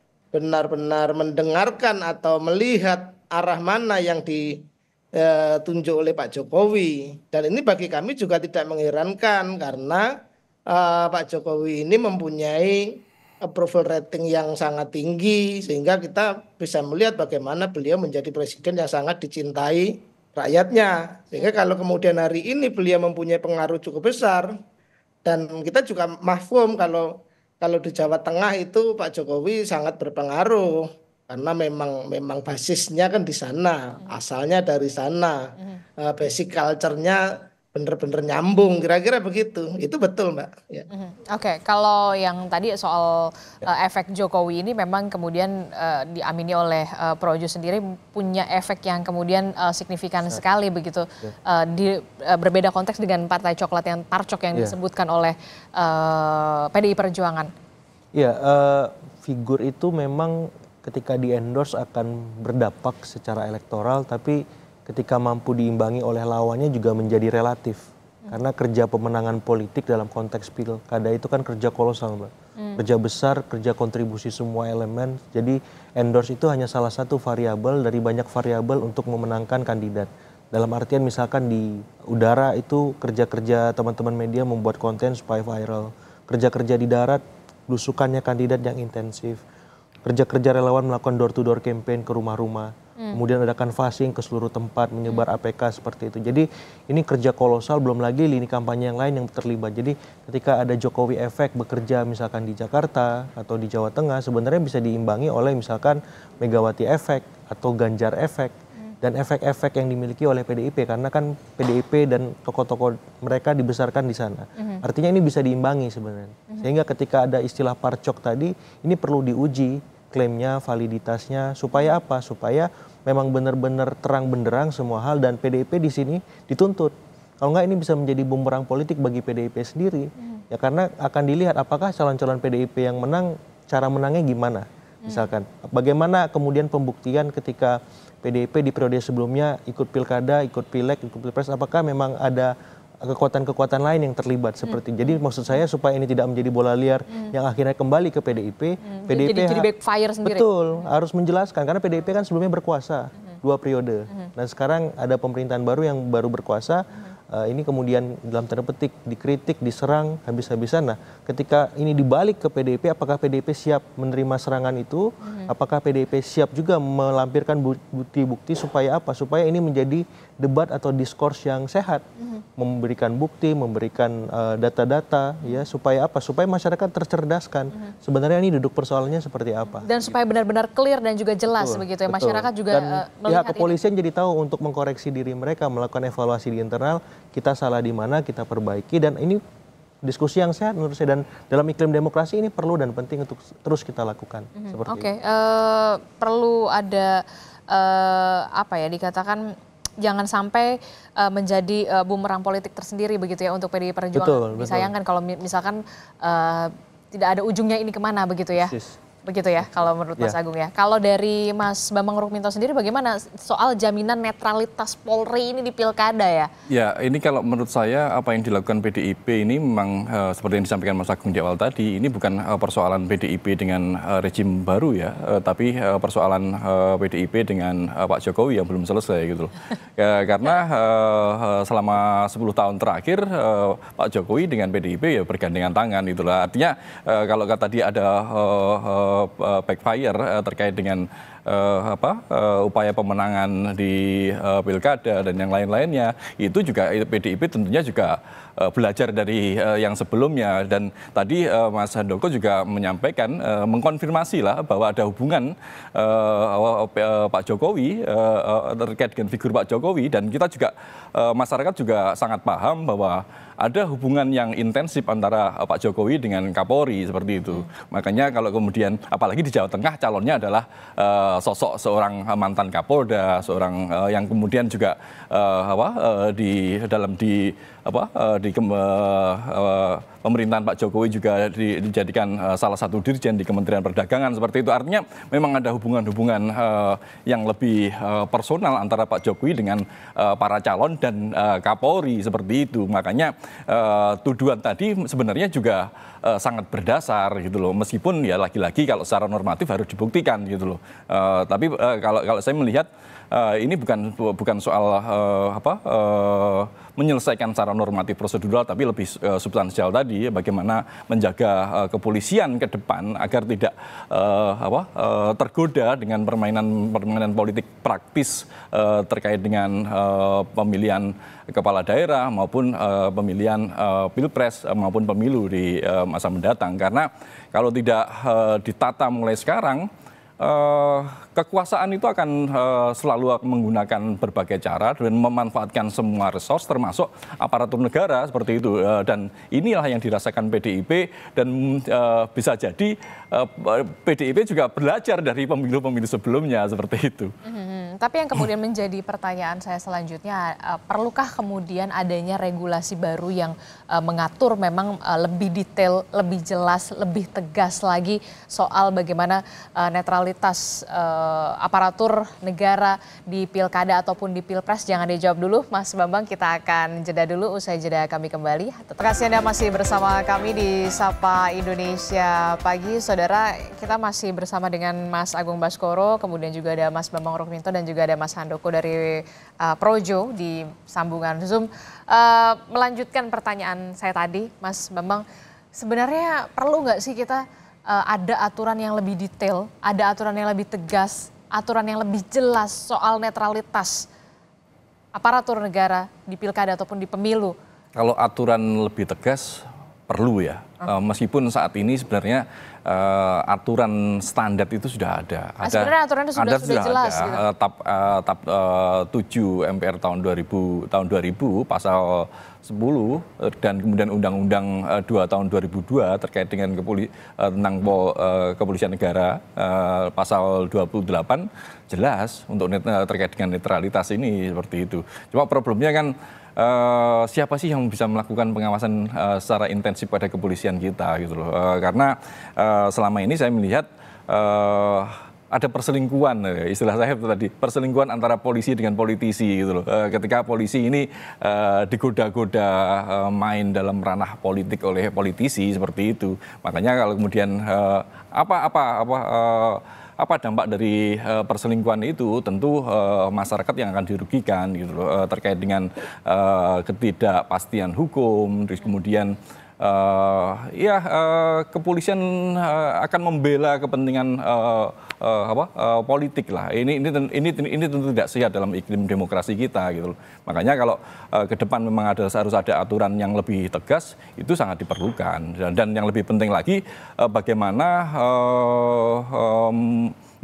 mendengarkan atau melihat arah mana yang ditunjuk oleh Pak Jokowi. Dan ini bagi kami juga tidak mengherankan karena Pak Jokowi ini mempunyai approval rating yang sangat tinggi, sehingga kita bisa melihat bagaimana beliau menjadi presiden yang sangat dicintai rakyatnya. Sehingga kalau kemudian hari ini beliau mempunyai pengaruh cukup besar, dan kita juga mahfum kalau di Jawa Tengah itu Pak Jokowi sangat berpengaruh karena memang basisnya kan di sana, asalnya dari sana, basic culture-nya benar-benar nyambung, kira-kira begitu. Itu betul Mbak. Ya. Oke, kalau yang tadi soal efek Jokowi ini memang kemudian diamini oleh Projo sendiri punya efek yang kemudian signifikan sekali begitu. Di berbeda konteks dengan partai coklat yang parcok yang disebutkan oleh PDI Perjuangan. Iya, figur itu memang ketika di-endorse akan berdampak secara elektoral, tapi ketika mampu diimbangi oleh lawannya juga menjadi relatif. Karena kerja pemenangan politik dalam konteks pilkada itu kan kerja kolosal, Mbak. Kerja besar, kerja kontribusi semua elemen. Jadi endorse itu hanya salah satu variabel dari banyak variabel untuk memenangkan kandidat. Dalam artian misalkan di udara itu kerja-kerja teman-teman media membuat konten supaya viral. Kerja-kerja di darat, belusukannya kandidat yang intensif. Kerja-kerja relawan melakukan door-to-door campaign ke rumah-rumah. Kemudian ada canvassing ke seluruh tempat, menyebar APK seperti itu. Jadi ini kerja kolosal, belum lagi lini kampanye yang lain yang terlibat. Jadi ketika ada Jokowi efek bekerja misalkan di Jakarta atau di Jawa Tengah, sebenarnya bisa diimbangi oleh misalkan Megawati efek atau Ganjar efek. Dan efek-efek yang dimiliki oleh PDIP, karena kan PDIP dan tokoh-tokoh mereka dibesarkan di sana. Artinya ini bisa diimbangi sebenarnya. Sehingga ketika ada istilah parcok tadi, ini perlu diuji klaimnya, validitasnya, supaya apa? Supaya memang benar-benar terang benderang semua hal, dan PDIP di sini dituntut Kalau nggak ini bisa menjadi bumerang politik bagi PDIP sendiri. Ya karena akan dilihat apakah calon-calon PDIP yang menang, cara menangnya gimana. Misalkan bagaimana kemudian pembuktian ketika PDIP di periode sebelumnya ikut pilkada, ikut pileg, ikut pilpres, apakah memang ada kekuatan-kekuatan lain yang terlibat seperti. Jadi maksud saya supaya ini tidak menjadi bola liar yang akhirnya kembali ke PDIP. PDIP jadi backfire sendiri. Betul, harus menjelaskan karena PDIP kan sebelumnya berkuasa 2 periode. Dan sekarang ada pemerintahan baru yang baru berkuasa. Ini kemudian dalam tanda petik dikritik, diserang habis-habisan. Nah, ketika ini dibalik ke PDIP, apakah PDIP siap menerima serangan itu? Apakah PDIP siap juga melampirkan bukti-bukti supaya apa? Supaya ini menjadi debat atau diskurs yang sehat, memberikan bukti, memberikan data-data, ya supaya apa? Supaya masyarakat tercerdaskan. Sebenarnya ini duduk persoalannya seperti apa? Dan supaya benar-benar clear dan juga jelas begitu ya, masyarakat juga melihat pihak kepolisian jadi tahu untuk mengkoreksi diri mereka, melakukan evaluasi di internal. Kita salah di mana, kita perbaiki, dan ini diskusi yang sehat menurut saya, dan dalam iklim demokrasi ini perlu dan penting untuk terus kita lakukan. Oke, perlu ada apa ya dikatakan jangan sampai menjadi bumerang politik tersendiri begitu ya untuk PDI Perjuangan. Disayangkan kalau misalkan tidak ada ujungnya ini kemana begitu ya. Begitu ya kalau menurut Mas Agung ya. Kalau dari Mas Bambang Rukminto sendiri bagaimana soal jaminan netralitas Polri ini di pilkada ya? Ya, ini kalau menurut saya apa yang dilakukan PDIP ini memang seperti yang disampaikan Mas Agung di awal tadi, ini bukan persoalan PDIP dengan rejim baru ya, tapi persoalan PDIP dengan Pak Jokowi yang belum selesai gitu loh. Karena selama 10 tahun terakhir Pak Jokowi dengan PDIP ya bergandengan tangan itulah. Artinya kalau tadi ada backfire terkait dengan upaya pemenangan di pilkada dan yang lain-lainnya, itu juga PDIP tentunya juga belajar dari yang sebelumnya. Dan tadi Mas Handoko juga menyampaikan, mengkonfirmasi lah bahwa ada hubungan Pak Jokowi terkait dengan figur Pak Jokowi, dan kita juga masyarakat juga sangat paham bahwa ada hubungan yang intensif antara Pak Jokowi dengan Kapolri seperti itu. Makanya kalau kemudian apalagi di Jawa Tengah calonnya adalah sosok seorang mantan Kapolda, seorang yang kemudian juga di pemerintahan Pak Jokowi juga dijadikan salah satu dirjen di Kementerian Perdagangan seperti itu. Artinya memang ada hubungan-hubungan yang lebih personal antara Pak Jokowi dengan para calon dan Kapolri seperti itu. Makanya tuduhan tadi sebenarnya juga sangat berdasar gitu loh. Meskipun ya lagi-lagi kalau secara normatif harus dibuktikan gitu loh. Tapi kalau saya melihat ini bukan soal menyelesaikan secara normatif prosedural, tapi lebih substansial tadi, bagaimana menjaga kepolisian ke depan agar tidak tergoda dengan permainan politik praktis terkait dengan pemilihan kepala daerah maupun pemilihan pilpres maupun pemilu di masa mendatang. Karena kalau tidak ditata mulai sekarang, kekuasaan itu akan selalu menggunakan berbagai cara dan memanfaatkan semua resource termasuk aparatur negara seperti itu, dan inilah yang dirasakan PDIP, dan bisa jadi PDIP juga belajar dari pemilu-pemilu sebelumnya seperti itu. Tapi yang kemudian menjadi pertanyaan saya selanjutnya, perlukah kemudian adanya regulasi baru yang mengatur memang lebih detail, lebih jelas, lebih tegas lagi soal bagaimana netralitas aparatur negara di pilkada ataupun di pilpres? Jangan dijawab dulu Mas Bambang, kita akan jeda dulu, usai jeda kami kembali. Terima kasih Anda masih bersama kami di Sapa Indonesia Pagi. Saudara, kita masih bersama dengan Mas Agung Baskoro, kemudian juga ada Mas Bambang Rukminto dan juga ada Mas Handoko dari Projo di sambungan Zoom. Melanjutkan pertanyaan saya tadi, Mas Bambang, sebenarnya perlu nggak sih kita ada aturan yang lebih detail, ada aturan yang lebih tegas, aturan yang lebih jelas soal netralitas aparatur negara di pilkada ataupun di pemilu? Kalau aturan lebih tegas perlu ya, meskipun saat ini sebenarnya aturan standar itu sudah ada. Sebenarnya aturannya sudah jelas. Ada. Gitu. Tab 7 MPR tahun 2000 pasal 10 dan kemudian Undang-Undang 2 tahun 2002 terkait dengan tentang kepolisian negara pasal 28 jelas untuk terkait dengan netralitas ini seperti itu. Cuma problemnya kan siapa sih yang bisa melakukan pengawasan secara intensif pada kepolisian kita gitu loh. Karena selama ini saya melihat ada perselingkuhan, istilah saya itu tadi, perselingkuhan antara polisi dengan politisi gitu loh. Ketika polisi ini digoda-goda main dalam ranah politik oleh politisi seperti itu. Makanya kalau kemudian apa dampak dari perselingkuhan itu, tentu masyarakat yang akan dirugikan gitu loh, terkait dengan ketidakpastian hukum, terus kemudian kepolisian akan membela kepentingan politik lah. Ini tentu tidak sehat dalam iklim demokrasi kita gitu loh. Makanya kalau ke depan memang harus ada aturan yang lebih tegas, itu sangat diperlukan. Dan yang lebih penting lagi bagaimana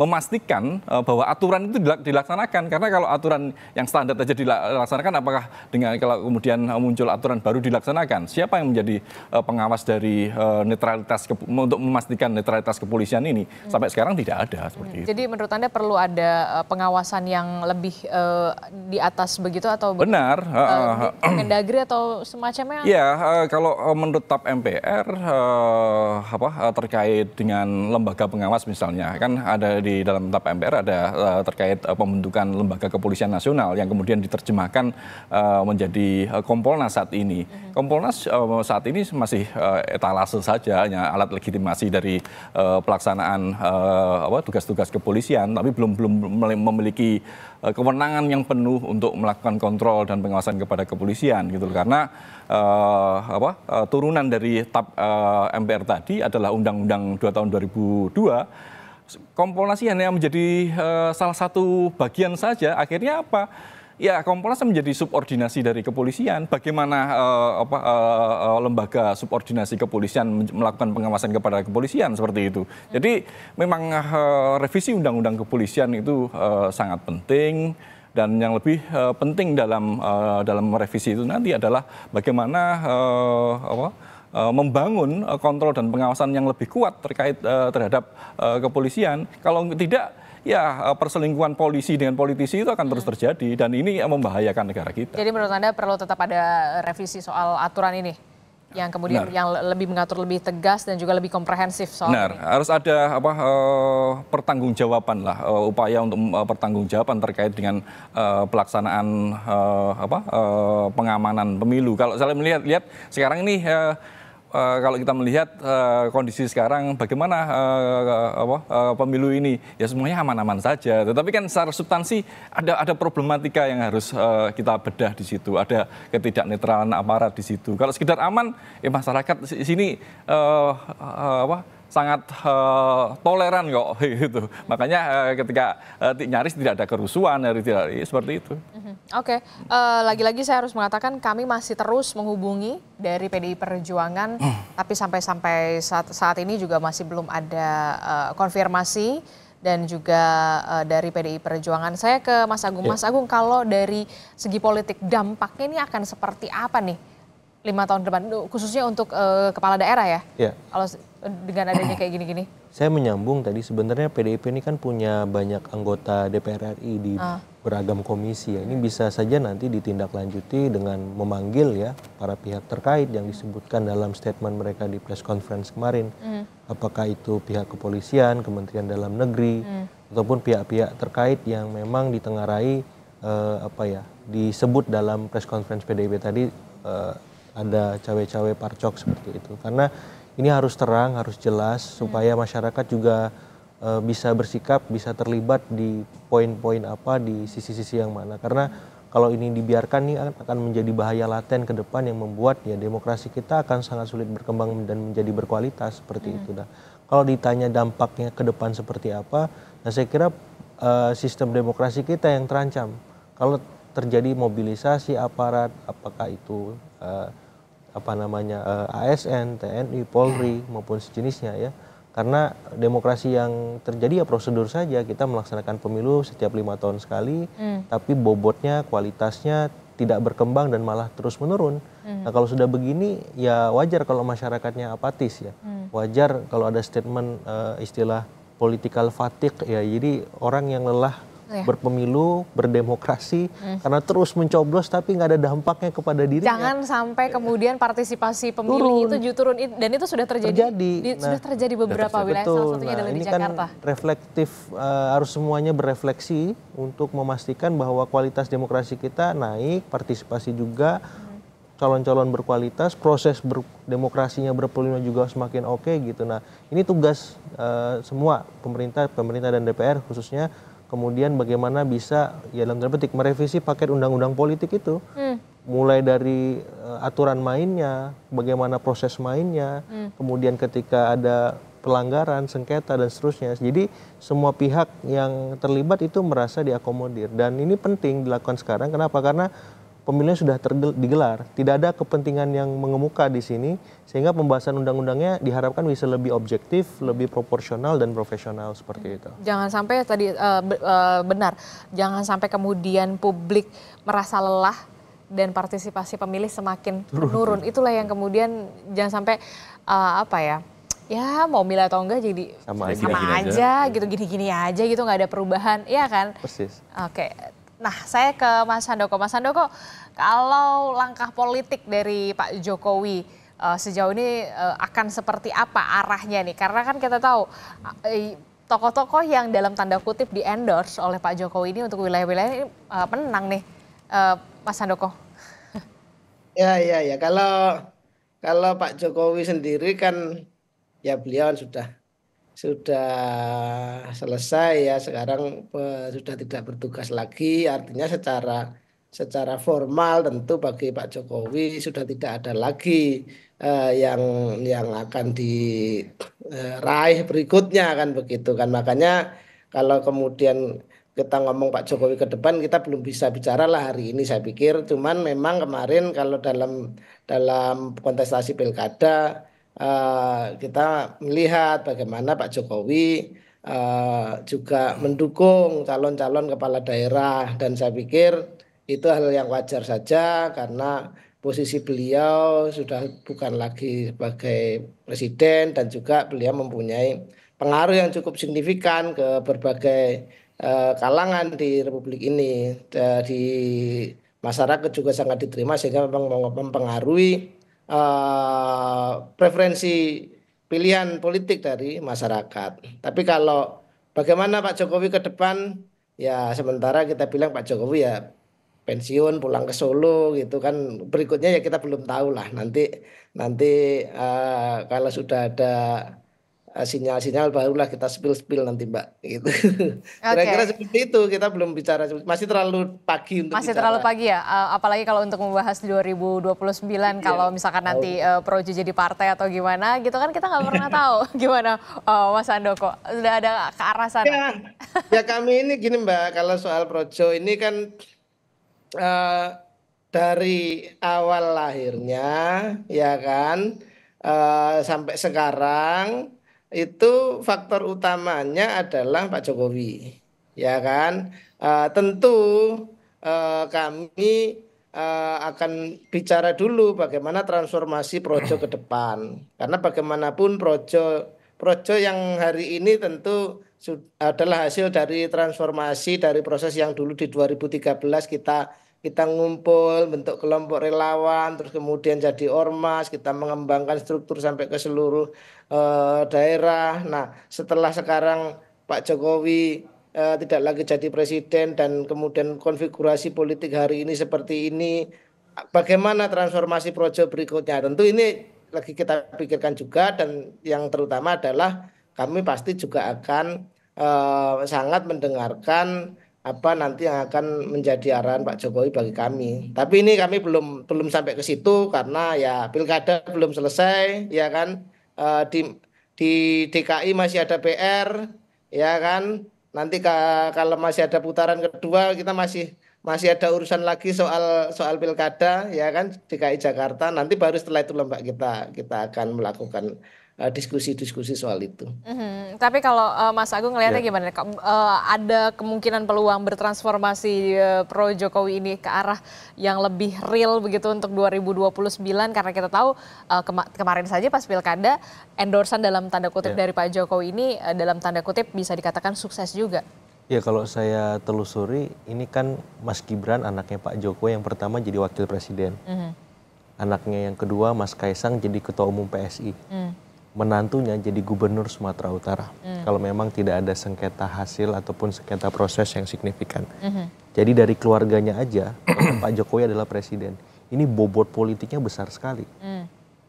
memastikan bahwa aturan itu dilaksanakan, karena kalau aturan yang standar saja dilaksanakan, apakah dengan kalau kemudian muncul aturan baru dilaksanakan, siapa yang menjadi pengawas dari netralitas untuk memastikan netralitas kepolisian ini? Sampai sekarang tidak ada seperti itu. Jadi menurut Anda perlu ada pengawasan yang lebih di atas begitu atau benar Mendagri atau semacamnya? Ya, kalau menurut TAP MPR terkait dengan lembaga pengawas misalnya, kan ada di dalam TAP MPR ada terkait pembentukan lembaga kepolisian nasional yang kemudian diterjemahkan menjadi Kompolnas saat ini. Kompolnas saat ini masih etalase saja, hanya alat legitimasi dari pelaksanaan tugas-tugas kepolisian, tapi belum memiliki kewenangan yang penuh untuk melakukan kontrol dan pengawasan kepada kepolisian gitu. Karena turunan dari TAP MPR tadi adalah Undang-Undang 2 tahun 2002. Kompolnas hanya menjadi salah satu bagian saja. Akhirnya apa? Ya, Kompolnas menjadi subordinasi dari kepolisian. Bagaimana lembaga subordinasi kepolisian melakukan pengawasan kepada kepolisian seperti itu. Jadi memang revisi undang-undang kepolisian itu sangat penting. Dan yang lebih penting dalam revisi itu nanti adalah bagaimana membangun kontrol dan pengawasan yang lebih kuat terkait terhadap kepolisian. Kalau tidak, ya perselingkuhan polisi dengan politisi itu akan terus terjadi, dan ini membahayakan negara kita. Jadi menurut Anda perlu tetap ada revisi soal aturan ini, yang kemudian yang lebih mengatur lebih tegas dan juga lebih komprehensif soal ini. Harus ada pertanggungjawaban lah, upaya untuk pertanggungjawaban terkait dengan pelaksanaan pengamanan pemilu. Kalau saya melihat sekarang ini kalau kita melihat kondisi sekarang, bagaimana pemilu ini, ya semuanya aman-aman saja. Tetapi kan secara substansi ada problematika yang harus kita bedah di situ. Ada ketidaknetralan aparat di situ. Kalau sekedar aman, ya masyarakat di sini sangat toleran kok gitu. Makanya ketika nyaris tidak ada kerusuhan, seperti itu. Oke, lagi-lagi saya harus mengatakan kami masih terus menghubungi dari PDI Perjuangan, tapi sampai saat ini juga masih belum ada konfirmasi dan juga dari PDI Perjuangan. Saya ke Mas Agung. Mas Agung, kalau dari segi politik dampaknya ini akan seperti apa nih 5 tahun depan, khususnya untuk kepala daerah ya? Kalau dengan adanya kayak gini-gini. Saya menyambung tadi, sebenarnya PDIP ini kan punya banyak anggota DPR RI di beragam komisi ya. Ini bisa saja nanti ditindaklanjuti dengan memanggil ya para pihak terkait yang disebutkan dalam statement mereka di press conference kemarin. Apakah itu pihak kepolisian, Kementerian Dalam Negeri, ataupun pihak-pihak terkait yang memang ditengarai disebut dalam press conference PDIP tadi ada cawe-cawe parcok seperti itu. Karena ini harus terang, harus jelas supaya masyarakat juga bisa bersikap, bisa terlibat di poin-poin apa, di sisi-sisi yang mana. Karena kalau ini dibiarkan nih akan menjadi bahaya laten ke depan yang membuat ya demokrasi kita akan sangat sulit berkembang dan menjadi berkualitas seperti itu. Nah, kalau ditanya dampaknya ke depan seperti apa, nah saya kira sistem demokrasi kita yang terancam. Kalau terjadi mobilisasi aparat, apakah itu ASN, TNI, Polri maupun sejenisnya ya. Karena demokrasi yang terjadi ya prosedur saja, kita melaksanakan pemilu setiap 5 tahun sekali, tapi bobotnya, kualitasnya tidak berkembang dan malah terus menurun. Nah kalau sudah begini ya wajar kalau masyarakatnya apatis ya. Wajar kalau ada statement istilah political fatigue ya, jadi orang yang lelah berpemilu, berdemokrasi, karena terus mencoblos tapi nggak ada dampaknya kepada dirinya. Jangan sampai kemudian partisipasi pemilih itu turun, dan itu sudah terjadi. Sudah terjadi beberapa wilayah, salah satunya adalah di Jakarta. Kan reflektif, harus semuanya berefleksi untuk memastikan bahwa kualitas demokrasi kita naik, partisipasi juga, calon-calon berkualitas, proses demokrasinya berpemilu juga semakin oke gitu. Nah, ini tugas semua pemerintah dan DPR khususnya. Kemudian bagaimana bisa ya dalam tanda petik merevisi paket undang-undang politik itu, mulai dari aturan mainnya, bagaimana proses mainnya, kemudian ketika ada pelanggaran, sengketa dan seterusnya. Jadi semua pihak yang terlibat itu merasa diakomodir, dan ini penting dilakukan sekarang. Kenapa? Karena pemilihan sudah digelar, tidak ada kepentingan yang mengemuka di sini, sehingga pembahasan undang-undangnya diharapkan bisa lebih objektif, lebih proporsional dan profesional seperti itu. Jangan sampai tadi benar, jangan sampai kemudian publik merasa lelah dan partisipasi pemilih semakin menurun. Itulah yang kemudian jangan sampai ya mau milih atau enggak jadi sama aja gitu, gini-gini aja gitu, nggak ada perubahan, iya kan? Persis. Oke. Nah, saya ke Mas Handoko. Mas Handoko, kalau langkah politik dari Pak Jokowi sejauh ini akan seperti apa arahnya nih? Karena kan kita tahu tokoh-tokoh yang dalam tanda kutip di-endorse oleh Pak Jokowi ini untuk wilayah-wilayah ini menang nih, Mas Handoko. Ya. Kalau Pak Jokowi sendiri kan ya beliau sudah selesai ya, sekarang sudah tidak bertugas lagi, artinya secara formal tentu bagi Pak Jokowi sudah tidak ada lagi yang akan diraih berikutnya kan begitu kan. Makanya kalau kemudian kita ngomong Pak Jokowi ke depan, kita belum bisa bicara lah hari ini saya pikir. Cuman memang kemarin kalau dalam kontestasi pilkada kita melihat bagaimana Pak Jokowi juga mendukung calon-calon kepala daerah, dan saya pikir itu hal yang wajar saja karena posisi beliau sudah bukan lagi sebagai presiden, dan juga beliau mempunyai pengaruh yang cukup signifikan ke berbagai kalangan di Republik ini, di masyarakat juga sangat diterima, sehingga memang mempengaruhi preferensi pilihan politik dari masyarakat. Tapi kalau bagaimana Pak Jokowi ke depan, ya sementara kita bilang Pak Jokowi ya pensiun, pulang ke Solo gitu kan. Berikutnya ya kita belum tahu lah. Nanti kalau sudah ada sinyal-sinyal barulah kita spill nanti Mbak gitu. Kira-kira seperti itu, kita belum bicara, masih terlalu pagi untuk masih bicara. terlalu pagi ya, apalagi kalau untuk membahas 2029 kalau misalkan nanti Projo jadi partai atau gimana gitu kan, kita nggak pernah tahu gimana Mas Handoko, sudah ada ke arah sana. Ya kami ini gini Mbak, kalau soal Projo ini kan dari awal lahirnya ya kan sampai sekarang itu faktor utamanya adalah Pak Jokowi, ya kan. Tentu kami akan bicara dulu bagaimana transformasi Projo ke depan, karena bagaimanapun Projo yang hari ini tentu adalah hasil dari transformasi dari proses yang dulu di 2013 kita ngumpul bentuk kelompok relawan, terus kemudian jadi ormas, kita mengembangkan struktur sampai ke seluruh daerah. Nah, setelah sekarang Pak Jokowi tidak lagi jadi presiden dan kemudian konfigurasi politik hari ini seperti ini, bagaimana transformasi Projo berikutnya? Tentu ini lagi kita pikirkan juga, dan yang terutama adalah kami pasti juga akan sangat mendengarkan apa nanti yang akan menjadi arahan Pak Jokowi bagi kami. Tapi ini kami belum sampai ke situ karena ya pilkada belum selesai, ya kan. Di DKI masih ada PR, ya kan. Nanti kalau masih ada putaran kedua, kita masih ada urusan lagi soal pilkada, ya kan, DKI Jakarta. Nanti baru setelah itu Mbak kita akan melakukan diskusi-diskusi soal itu. Tapi kalau Mas Agung ngelihatnya gimana? Ada kemungkinan peluang bertransformasi pro Jokowi ini ke arah yang lebih real begitu untuk 2029, karena kita tahu kemarin saja pas pilkada endorsan dalam tanda kutip dari Pak Jokowi ini dalam tanda kutip bisa dikatakan sukses juga. Ya kalau saya telusuri, ini kan Mas Gibran anaknya Pak Jokowi yang pertama jadi wakil presiden. Anaknya yang kedua Mas Kaisang jadi ketua umum PSI. Menantunya jadi gubernur Sumatera Utara. Kalau memang tidak ada sengketa hasil ataupun sengketa proses yang signifikan. Jadi dari keluarganya aja, Pak Jokowi adalah presiden. Ini bobot politiknya besar sekali.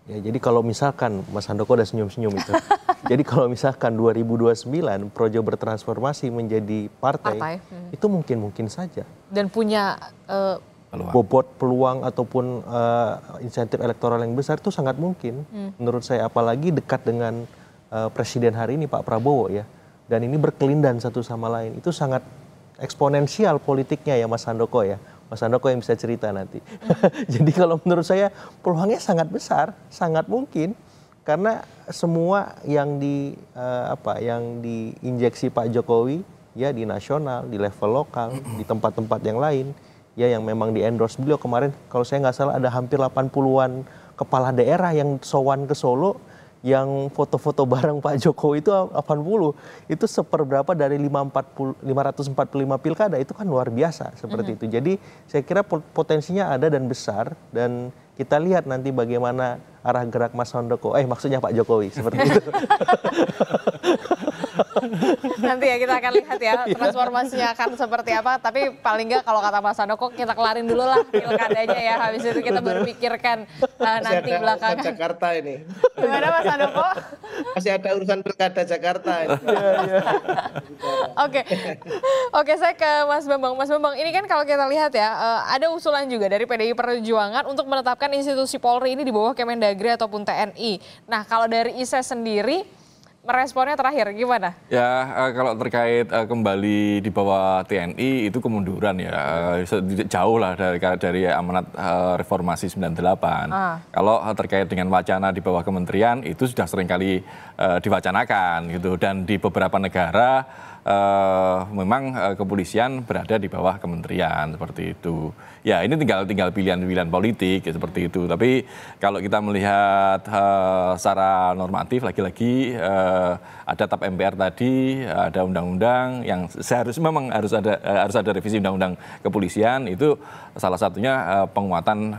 Ya, jadi kalau misalkan, Mas Handoko udah senyum-senyum itu. Jadi kalau misalkan 2029 Projo bertransformasi menjadi partai. Itu mungkin saja. Dan punya bobot peluang ataupun insentif elektoral yang besar itu sangat mungkin. Menurut saya, apalagi dekat dengan presiden hari ini Pak Prabowo ya. Dan ini berkelindan satu sama lain. Itu sangat eksponensial politiknya ya Mas Handoko ya. Mas Handoko yang bisa cerita nanti. Jadi kalau menurut saya peluangnya sangat besar, sangat mungkin karena semua yang diinjeksi Pak Jokowi ya di nasional, di level lokal, di tempat-tempat yang lain ya yang memang di-endorse beliau kemarin kalau saya nggak salah ada hampir 80-an kepala daerah yang sowan ke Solo yang foto-foto bareng Pak Jokowi itu 80, itu seperberapa dari 545 pilkada, itu kan luar biasa seperti itu. Jadi saya kira potensinya ada dan besar, dan kita lihat nanti bagaimana arah gerak Mas Handoko, maksudnya Pak Jokowi, seperti itu. Nanti ya kita akan lihat ya transformasinya akan seperti apa, tapi paling nggak kalau kata Mas Handoko kita kelarin dulu lah pilkadanya ya, habis itu kita berpikirkan nanti belakangan. Jakarta ini. Gimana Mas Handoko? Masih ada urusan pilkada Jakarta ini. Oke, saya ke Mas Bambang. Mas Bambang, ini kan kalau kita lihat ya, ada usulan juga dari PDI Perjuangan untuk menetapkan institusi Polri ini di bawah Kemendagri ataupun TNI. Nah, kalau dari ISE sendiri, meresponnya terakhir gimana? Ya, kalau terkait kembali di bawah TNI itu kemunduran ya, jauh lah dari amanat reformasi 98. Kalau terkait dengan wacana di bawah kementerian itu sudah seringkali diwacanakan gitu, dan di beberapa negara memang kepolisian berada di bawah kementerian seperti itu. Ya ini tinggal pilihan-pilihan politik ya, seperti itu. Tapi kalau kita melihat secara normatif lagi-lagi ada TAP MPR tadi, ada undang-undang yang seharusnya memang harus ada revisi undang-undang kepolisian, itu salah satunya penguatan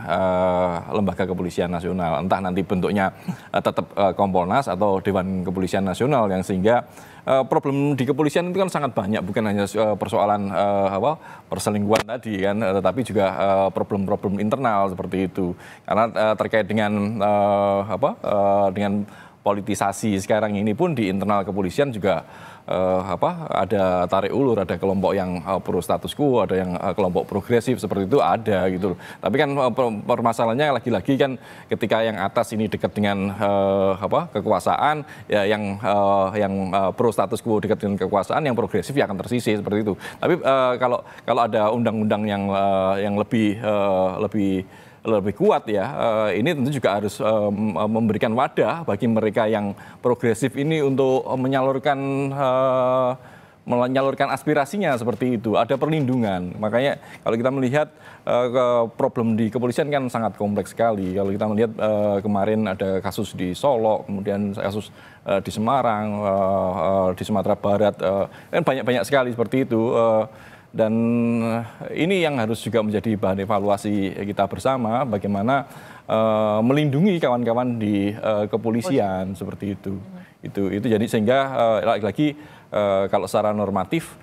lembaga kepolisian nasional. Entah nanti bentuknya tetap Kompolnas atau Dewan Kepolisian Nasional, yang sehingga problem di kepolisian itu kan sangat banyak, bukan hanya persoalan perselingkuhan tadi kan, tetapi juga problem-problem internal seperti itu. Karena terkait dengan dengan politisasi sekarang ini pun di internal kepolisian juga ada tarik ulur, ada kelompok yang pro status quo, ada yang kelompok progresif seperti itu ada gitu. Tapi kan permasalahannya lagi-lagi kan ketika yang atas ini dekat dengan kekuasaan, ya yang pro status quo dekat dengan kekuasaan, yang progresif ya akan tersisih seperti itu. Tapi kalau ada undang-undang yang lebih kuat ya, ini tentu juga harus memberikan wadah bagi mereka yang progresif ini untuk menyalurkan aspirasinya seperti itu, ada perlindungan. Makanya kalau kita melihat problem di kepolisian kan sangat kompleks sekali. Kalau kita melihat kemarin ada kasus di Solo, kemudian kasus di Semarang, di Sumatera Barat, kan banyak sekali seperti itu. Dan ini yang harus juga menjadi bahan evaluasi kita bersama, bagaimana melindungi kawan-kawan di kepolisian seperti itu. Itu jadi sehingga lagi-lagi kalau secara normatif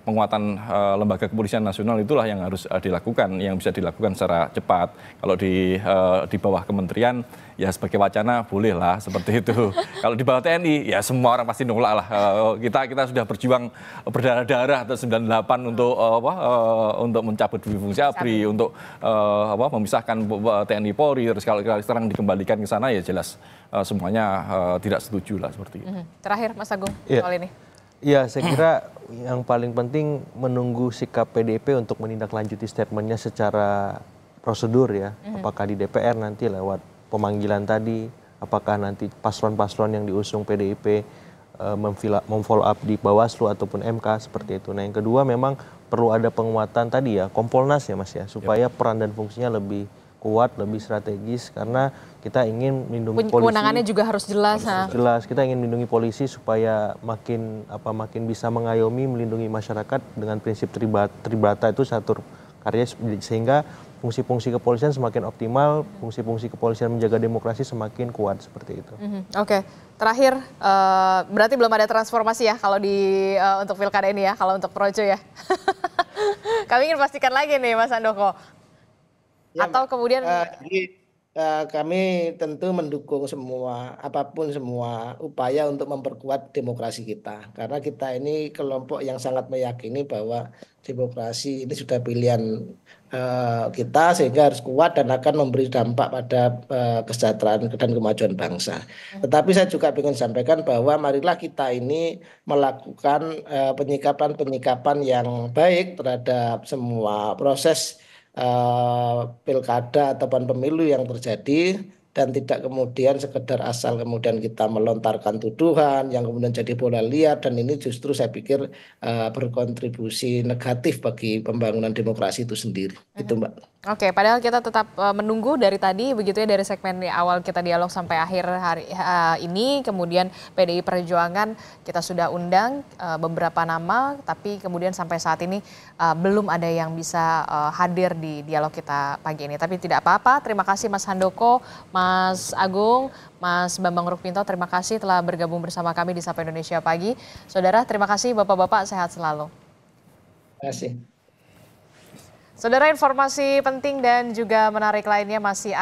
penguatan lembaga kepolisian nasional itulah yang harus dilakukan, yang bisa dilakukan secara cepat. Kalau di bawah kementerian ya sebagai wacana bolehlah seperti itu. Kalau di bawah TNI ya semua orang pasti nolak lah. Kita sudah berjuang berdarah-darah atau 98 untuk mencabut fungsi ABRI, untuk memisahkan TNI Polri, terus kalau sekarang dikembalikan ke sana ya jelas semuanya tidak setuju lah seperti itu. Terakhir Mas Agung soal ini. Ya, saya kira yang paling penting menunggu sikap PDIP untuk menindaklanjuti statementnya secara prosedur ya. Apakah di DPR nanti lewat pemanggilan tadi, apakah nanti paslon-paslon yang diusung PDIP memfollow up di Bawaslu ataupun MK seperti itu. Nah yang kedua memang perlu ada penguatan tadi ya, Kompolnas ya Mas ya, supaya peran dan fungsinya lebih kuat, lebih strategis karena kita ingin melindungi polisi. Kewenangannya juga harus jelas. Jelas, kita ingin melindungi polisi supaya makin bisa mengayomi, melindungi masyarakat dengan prinsip tribata itu satu karya, sehingga fungsi-fungsi kepolisian semakin optimal, fungsi-fungsi kepolisian menjaga demokrasi semakin kuat seperti itu. Oke, terakhir berarti belum ada transformasi ya kalau untuk pilkada ini ya, kalau untuk Projo ya. Kami ingin pastikan lagi nih Mas Handoko. Ya, atau kemudian kami tentu mendukung apapun semua upaya untuk memperkuat demokrasi kita, karena kita ini kelompok yang sangat meyakini bahwa demokrasi ini sudah pilihan kita, sehingga harus kuat dan akan memberi dampak pada kesejahteraan dan kemajuan bangsa. Tetapi saya juga ingin sampaikan bahwa marilah kita ini melakukan penyikapan yang baik terhadap semua proses pilkada ataupun pemilu yang terjadi, dan tidak kemudian sekedar asal kemudian kita melontarkan tuduhan yang kemudian jadi bola liar, dan ini justru saya pikir berkontribusi negatif bagi pembangunan demokrasi itu sendiri. Itu Mbak. Oke, padahal kita tetap menunggu dari tadi, begitu ya, dari segmen awal kita dialog sampai akhir hari ini, kemudian PDI Perjuangan kita sudah undang beberapa nama, tapi kemudian sampai saat ini belum ada yang bisa hadir di dialog kita pagi ini. Tapi tidak apa-apa, terima kasih Mas Handoko, Mas Agung, Mas Bambang Rukminto, terima kasih telah bergabung bersama kami di Sapa Indonesia Pagi. Saudara, terima kasih Bapak-Bapak, sehat selalu. Terima kasih. Saudara, informasi penting dan juga menarik lainnya masih